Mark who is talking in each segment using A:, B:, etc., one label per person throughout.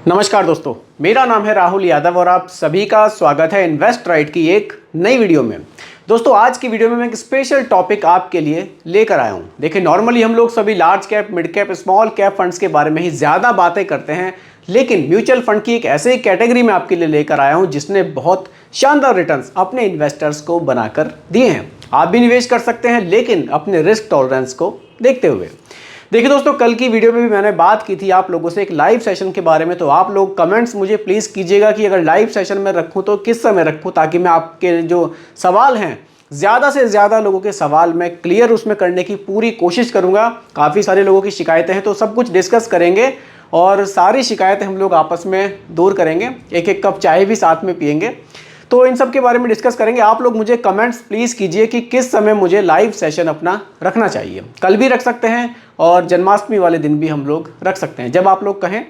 A: नमस्कार दोस्तों, मेरा नाम है राहुल यादव और आप सभी का स्वागत है इन्वेस्ट राइट की एक नई वीडियो में। दोस्तों, आज की वीडियो में मैं एक स्पेशल टॉपिक आपके लिए लेकर आया हूं। देखिए, नॉर्मली हम लोग सभी large cap, mid cap, small cap funds के बारे में ही ज़्यादा बातें करते हैं, लेकिन म्यूचुअल फंड की एक ऐसे कैटेगरी में आपके लिए लेकर आया हूँ जिसने बहुत शानदार रिटर्न्स अपने इन्वेस्टर्स को बनाकर दिए हैं। आप भी निवेश कर सकते हैं, लेकिन अपने रिस्क टॉलरेंस को देखते हुए। देखिए दोस्तों, कल की वीडियो में भी मैंने बात की थी आप लोगों से एक लाइव सेशन के बारे में। तो आप लोग कमेंट्स मुझे प्लीज़ कीजिएगा कि अगर लाइव सेशन में रखूं तो किस समय रखूं, ताकि मैं आपके जो सवाल हैं, ज़्यादा से ज़्यादा लोगों के सवाल मैं क्लियर उसमें करने की पूरी कोशिश करूंगा। काफ़ी सारे लोगों की शिकायतें हैं, तो सब कुछ डिस्कस करेंगे और सारी शिकायतें हम लोग आपस में दूर करेंगे। एक एक कप चाय भी साथ में पियेंगे, तो इन सब के बारे में डिस्कस करेंगे। आप लोग मुझे कमेंट्स प्लीज़ कीजिए कि किस समय मुझे लाइव सेशन अपना रखना चाहिए। कल भी रख सकते हैं और जन्माष्टमी वाले दिन भी हम लोग रख सकते हैं, जब आप लोग कहें।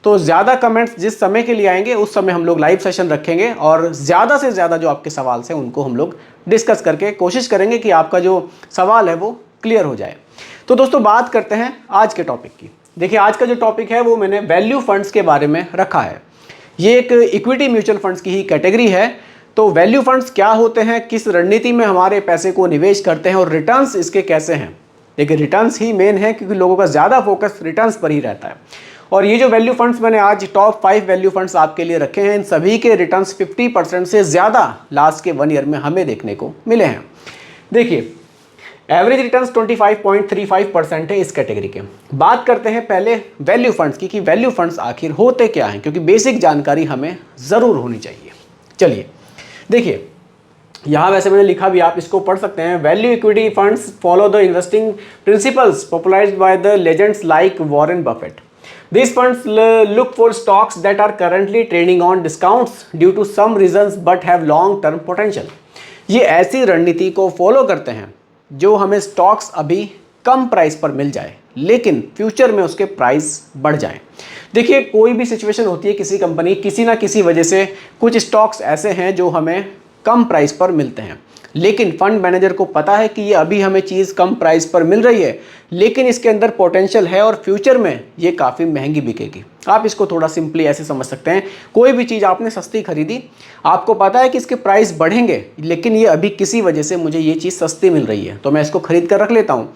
A: तो ज़्यादा कमेंट्स जिस समय के लिए आएंगे उस समय हम लोग लाइव सेशन रखेंगे और ज़्यादा से ज़्यादा जो आपके सवाल हैं उनको हम लोग डिस्कस करके कोशिश करेंगे कि आपका जो सवाल है वो क्लियर हो जाए। तो दोस्तों, बात करते हैं आज के टॉपिक की। देखिए, आज का जो टॉपिक है वो मैंने वैल्यू फंड्स के बारे में रखा है। ये एक इक्विटी म्यूचुअल फंड्स की ही कैटेगरी है। तो वैल्यू फंड्स क्या होते हैं, किस रणनीति में हमारे पैसे को निवेश करते हैं और रिटर्न्स इसके कैसे हैं। देखिए, रिटर्न्स ही मेन है, क्योंकि लोगों का ज़्यादा फोकस रिटर्न्स पर ही रहता है। और ये जो वैल्यू फंड्स मैंने आज टॉप 5 वैल्यू फंड्स आपके लिए रखे हैं, इन सभी के रिटर्न्स 50% से ज़्यादा लास्ट के 1 ईयर में हमें देखने को मिले हैं। देखिए, एवरेज रिटर्न्स 25.35% है इस कैटेगरी के। बात करते हैं पहले वैल्यू फंड्स की कि वैल्यू फंड्स आखिर होते क्या हैं, क्योंकि बेसिक जानकारी हमें ज़रूर होनी चाहिए। चलिए देखिए, यहाँ वैसे मैंने लिखा भी, आप इसको पढ़ सकते हैं। Value equity funds follow the investing principles popularised by the legends like Warren Buffett. These funds look for stocks that are currently trading on discounts due to some reasons but have long term potential। ये ऐसी रणनीति को follow करते हैं जो हमें stocks अभी कम price पर मिल जाए, लेकिन फ्यूचर में उसके प्राइस बढ़ जाएं। देखिए, कोई भी सिचुएशन होती है, किसी कंपनी किसी ना किसी वजह से कुछ स्टॉक्स ऐसे हैं जो हमें कम प्राइस पर मिलते हैं, लेकिन फंड मैनेजर को पता है कि ये अभी हमें चीज़ कम प्राइस पर मिल रही है, लेकिन इसके अंदर पोटेंशियल है और फ्यूचर में ये काफ़ी महंगी बिकेगी। आप इसको थोड़ा सिंपली ऐसे समझ सकते हैं, कोई भी चीज़ आपने सस्ती खरीदी, आपको पता है कि इसके प्राइस बढ़ेंगे, लेकिन ये अभी किसी वजह से मुझे ये चीज़ सस्ती मिल रही है, तो मैं इसको खरीद कर रख लेता हूँ।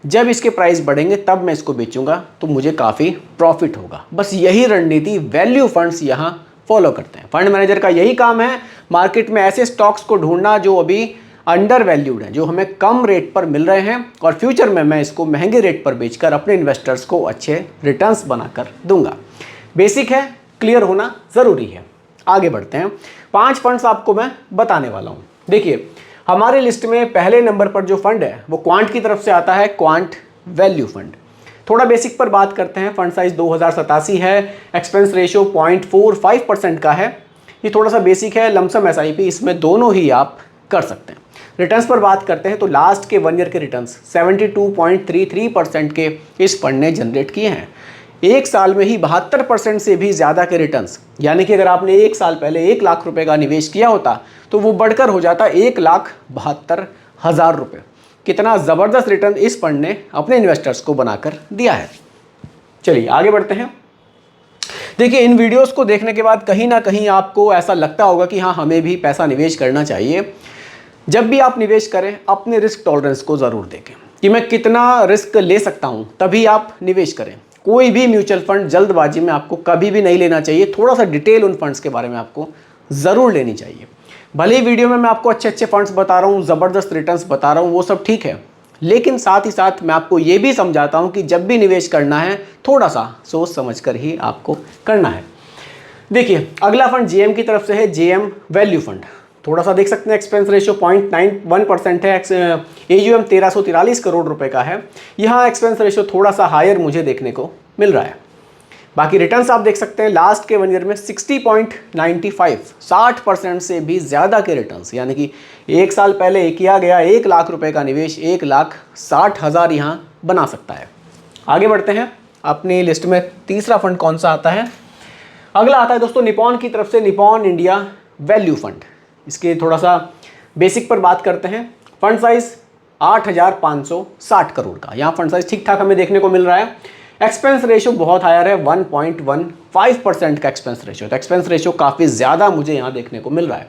A: जब इसके प्राइस बढ़ेंगे तब मैं इसको बेचूंगा, तो मुझे काफ़ी प्रॉफिट होगा। बस यही रणनीति वैल्यू फंड्स यहाँ फॉलो करते हैं। फंड मैनेजर का यही काम है, मार्केट में ऐसे स्टॉक्स को ढूंढना जो अभी अंडर वैल्यूड है, जो हमें कम रेट पर मिल रहे हैं, और फ्यूचर में मैं इसको महंगे रेट पर बेचकर अपने इन्वेस्टर्स को अच्छे रिटर्न्स बनाकर दूंगा। बेसिक है, क्लियर होना ज़रूरी है। आगे बढ़ते हैं। 5 फंड्स आपको मैं बताने वाला हूँ। देखिए, हमारे लिस्ट में पहले नंबर पर जो फंड है वो क्वांट की तरफ से आता है, क्वांट वैल्यू फंड। थोड़ा बेसिक पर बात करते हैं। फंड साइज 2087 है, एक्सपेंस रेशियो 0.45% का है। ये थोड़ा सा बेसिक है, लमसम एसआईपी इसमें दोनों ही आप कर सकते हैं। रिटर्न्स पर बात करते हैं तो लास्ट के 1 ईयर के रिटर्न्स 72.33% के इस फंड ने जनरेट किए हैं। एक साल में ही 72% से भी ज़्यादा के रिटर्न्स, यानी कि अगर आपने एक साल पहले 1 लाख रुपए का निवेश किया होता तो वो बढ़कर हो जाता 1,72,000 रुपये। कितना ज़बरदस्त रिटर्न इस फंड ने अपने इन्वेस्टर्स को बनाकर दिया है। चलिए आगे बढ़ते हैं। देखिए, इन वीडियोस को देखने के बाद कहीं ना कहीं आपको ऐसा लगता होगा कि हाँ, हमें भी पैसा निवेश करना चाहिए। जब भी आप निवेश करें, अपने रिस्क टॉलरेंस को ज़रूर देखें कि मैं कितना रिस्क ले सकता हूँ, तभी आप निवेश करें। कोई भी म्यूचुअल फंड जल्दबाजी में आपको कभी भी नहीं लेना चाहिए। थोड़ा सा डिटेल उन फंड्स के बारे में आपको ज़रूर लेनी चाहिए। भले ही वीडियो में मैं आपको अच्छे अच्छे फंड्स बता रहा हूँ, ज़बरदस्त रिटर्न्स बता रहा हूँ, वो सब ठीक है, लेकिन साथ ही साथ मैं आपको ये भी समझाता हूँ कि जब भी निवेश करना है थोड़ा सा सोच समझ कर ही आपको करना है। देखिए, अगला फंड जेएम की तरफ से है, जेएम वैल्यू फंड। थोड़ा सा देख सकते हैं, एक्सपेंस रेशियो 0.91% है, एयूएम 1343 करोड़ रुपए का है। यहाँ एक्सपेंस रेशियो थोड़ा सा हायर मुझे देखने को मिल रहा है। बाकी रिटर्न्स आप देख सकते हैं, लास्ट के 1 ईयर में 60.95, 60% से भी ज़्यादा के रिटर्न्स, यानी कि एक साल पहले किया गया 1 लाख रुपए का निवेश 1,60,000 यहाँ बना सकता है। आगे बढ़ते हैं। अपनी लिस्ट में तीसरा फंड कौन सा आता है? अगला आता है दोस्तों निपॉन की तरफ से, निपॉन इंडिया वैल्यू फंड। इसके थोड़ा सा बेसिक पर बात करते हैं। फंड साइज 8,560 करोड़ का, यहाँ फंड साइज ठीक ठाक हमें देखने को मिल रहा है। एक्सपेंस रेशियो बहुत हायर है, 1.15% का एक्सपेंस रेशियो। तो एक्सपेंस रेशियो काफ़ी ज़्यादा मुझे यहाँ देखने को मिल रहा है।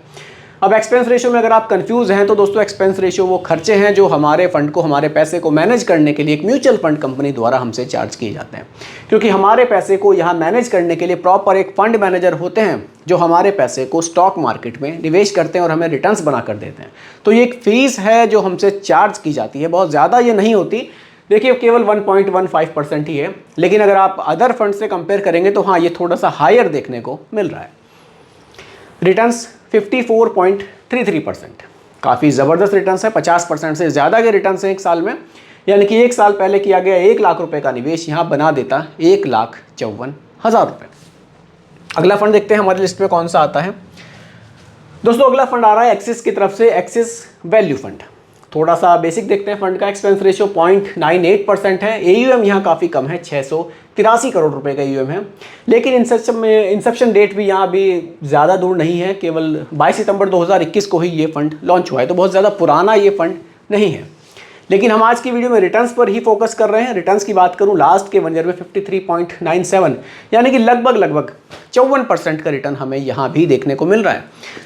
A: अब एक्सपेंस रेशियो में अगर आप कंफ्यूज हैं तो दोस्तों एक्सपेंस रेशियो वो खर्चे हैं जो हमारे फंड को, हमारे पैसे को मैनेज करने के लिए एक म्यूचुअल फंड कंपनी द्वारा हमसे चार्ज किए जाते हैं। क्योंकि हमारे पैसे को यहाँ मैनेज करने के लिए प्रॉपर एक फंड मैनेजर होते हैं जो हमारे पैसे को स्टॉक मार्केट में निवेश करते हैं और हमें रिटर्न्स बना कर देते हैं। तो ये एक फीस है जो हमसे चार्ज की जाती है, बहुत ज़्यादा ये नहीं होती। देखिए केवल 1.15% ही है, लेकिन अगर आप अदर फंड से कंपेयर करेंगे तो हाँ ये थोड़ा सा हायर देखने को मिल रहा है। रिटर्न्स 54.33%, काफ़ी ज़बरदस्त रिटर्न्स है। 50% से ज़्यादा के रिटर्न्स हैं एक साल में, यानी कि एक साल पहले किया गया 1 लाख रुपए का निवेश यहाँ बना देता 1,54,000 रुपये। अगला फंड देखते हैं हमारी लिस्ट में कौन सा आता है। दोस्तों अगला फंड आ रहा है एक्सिस की तरफ से, एक्सिस वैल्यू फंड। थोड़ा सा बेसिक देखते हैं फंड का। एक्सपेंस रेशियो 0.98% है। एयूएम यहाँ काफ़ी कम है, 683 करोड़ रुपए का एयूएम है। लेकिन इंसेप्शन डेट भी यहाँ अभी ज़्यादा दूर नहीं है, केवल 22 सितंबर 2021 को ही ये फंड लॉन्च हुआ है, तो बहुत ज़्यादा पुराना ये फंड नहीं है। लेकिन हम आज की वीडियो में रिटर्न्स पर ही फोकस कर रहे हैं। रिटर्न्स की बात करूं लास्ट के 1 ईयर में 53.97, यानी कि लगभग 54% का रिटर्न हमें यहाँ भी देखने को मिल रहा है।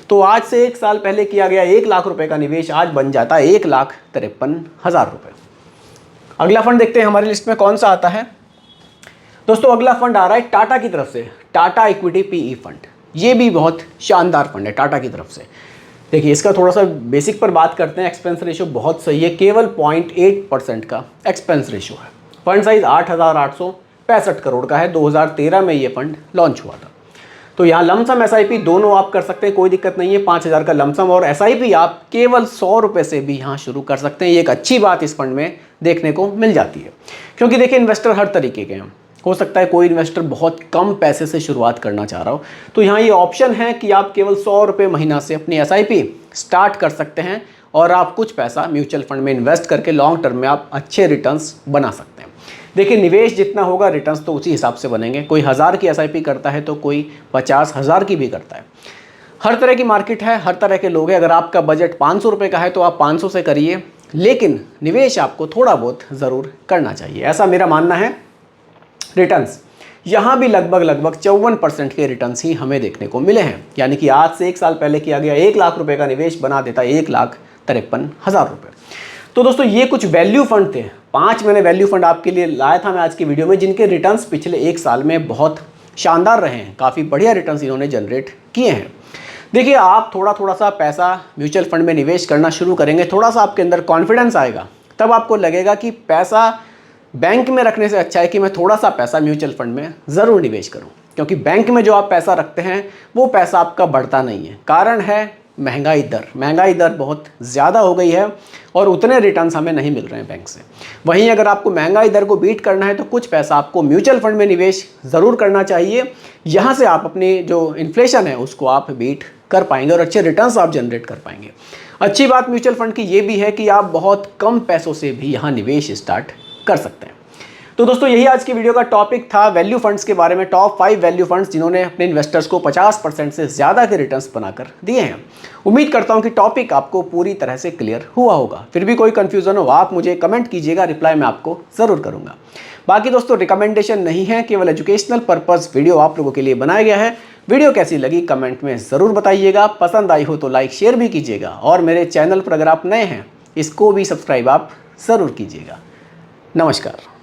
A: तो आज से 1 साल पहले किया गया 1 लाख रुपए का निवेश आज बन जाता है 1,53,000 रुपये। अगला फंड देखते हैं हमारी लिस्ट में कौन सा आता है। दोस्तों अगला फंड आ रहा है टाटा की तरफ से, टाटा इक्विटी पीई फंड। ये भी बहुत शानदार फंड है टाटा की तरफ से। देखिए इसका थोड़ा सा बेसिक पर बात करते हैं। एक्सपेंस रेशियो बहुत सही है, केवल 0.8% का एक्सपेंस रेशियो है। फंड साइज 8,865 करोड़ का है। 2013 में ये फंड लॉन्च हुआ था। तो यहाँ लमसम एसआईपी दोनों आप कर सकते हैं, कोई दिक्कत नहीं है। 5,000 का लमसम और एसआईपी आप केवल 100 रुपये से भी यहाँ शुरू कर सकते हैं। ये एक अच्छी बात इस फंड में देखने को मिल जाती है, क्योंकि देखिए इन्वेस्टर हर तरीके के हैं। हो सकता है कोई इन्वेस्टर बहुत कम पैसे से शुरुआत करना चाह रहा हो, तो यहाँ ये ऑप्शन है कि आप केवल 100 रुपये महीना से अपनी एसआईपी स्टार्ट कर सकते हैं और आप कुछ पैसा म्यूचुअल फंड में इन्वेस्ट करके लॉन्ग टर्म में आप अच्छे रिटर्न्स बना सकते हैं। देखिए निवेश जितना होगा रिटर्न्स तो उसी हिसाब से बनेंगे। कोई 1000 की एसआईपी करता है तो कोई 50,000 की भी करता है। हर तरह की मार्केट है, हर तरह के लोग हैं। अगर आपका बजट 500 रुपये का है तो आप 500 से करिए, लेकिन निवेश आपको थोड़ा बहुत ज़रूर करना चाहिए, ऐसा मेरा मानना है। रिटर्न्स यहाँ भी लगभग 54% के रिटर्न्स ही हमें देखने को मिले हैं, यानी कि आज से 1 साल पहले किया गया 1 लाख रुपए का निवेश बना देता 1,53,000 रुपये। तो दोस्तों ये कुछ वैल्यू फंड थे। 5 मैंने वैल्यू फंड आपके लिए लाया था मैं आज की वीडियो में, जिनके रिटर्न्स पिछले 1 साल में बहुत शानदार रहे हैं। काफ़ी बढ़िया रिटर्न्स इन्होंने जनरेट किए हैं। देखिए आप थोड़ा सा पैसा म्यूचुअल फंड में निवेश करना शुरू करेंगे, थोड़ा सा आपके अंदर कॉन्फिडेंस आएगा, तब आपको लगेगा कि पैसा बैंक में रखने से अच्छा है कि मैं थोड़ा सा पैसा म्यूचुअल फंड में ज़रूर निवेश करूं। क्योंकि बैंक में जो आप पैसा रखते हैं वो पैसा आपका बढ़ता नहीं है। कारण है महंगाई दर बहुत ज़्यादा हो गई है और उतने रिटर्न्स हमें नहीं मिल रहे हैं बैंक से। वहीं अगर आपको महंगाई दर को बीट करना है तो कुछ पैसा आपको म्यूचुअल फंड में निवेश ज़रूर करना चाहिए। यहाँ से आप अपनी जो इन्फ्लेशन है उसको आप बीट कर पाएंगे और अच्छे रिटर्न्स आप जनरेट कर पाएंगे। अच्छी बात म्यूचुअल फंड की ये भी है कि आप बहुत कम पैसों से भी यहाँ निवेश स्टार्ट कर सकते हैं। तो दोस्तों यही आज की वीडियो का टॉपिक था, वैल्यू फंड्स के बारे में। टॉप 5 वैल्यू फंड्स जिन्होंने अपने इन्वेस्टर्स को 50% से ज़्यादा के रिटर्न्स बनाकर दिए हैं। उम्मीद करता हूं कि टॉपिक आपको पूरी तरह से क्लियर हुआ होगा। फिर भी कोई कंफ्यूजन हो आप मुझे कमेंट कीजिएगा, रिप्लाई मैं आपको ज़रूर करूँगा। बाकी दोस्तों रिकमेंडेशन नहीं है, केवल एजुकेशनल पर्पज़ वीडियो आप लोगों के लिए बनाया गया है। वीडियो कैसी लगी कमेंट में ज़रूर बताइएगा। पसंद आई हो तो लाइक शेयर भी कीजिएगा और मेरे चैनल पर अगर आप नए हैं इसको भी सब्सक्राइब आप ज़रूर कीजिएगा। नमस्कार।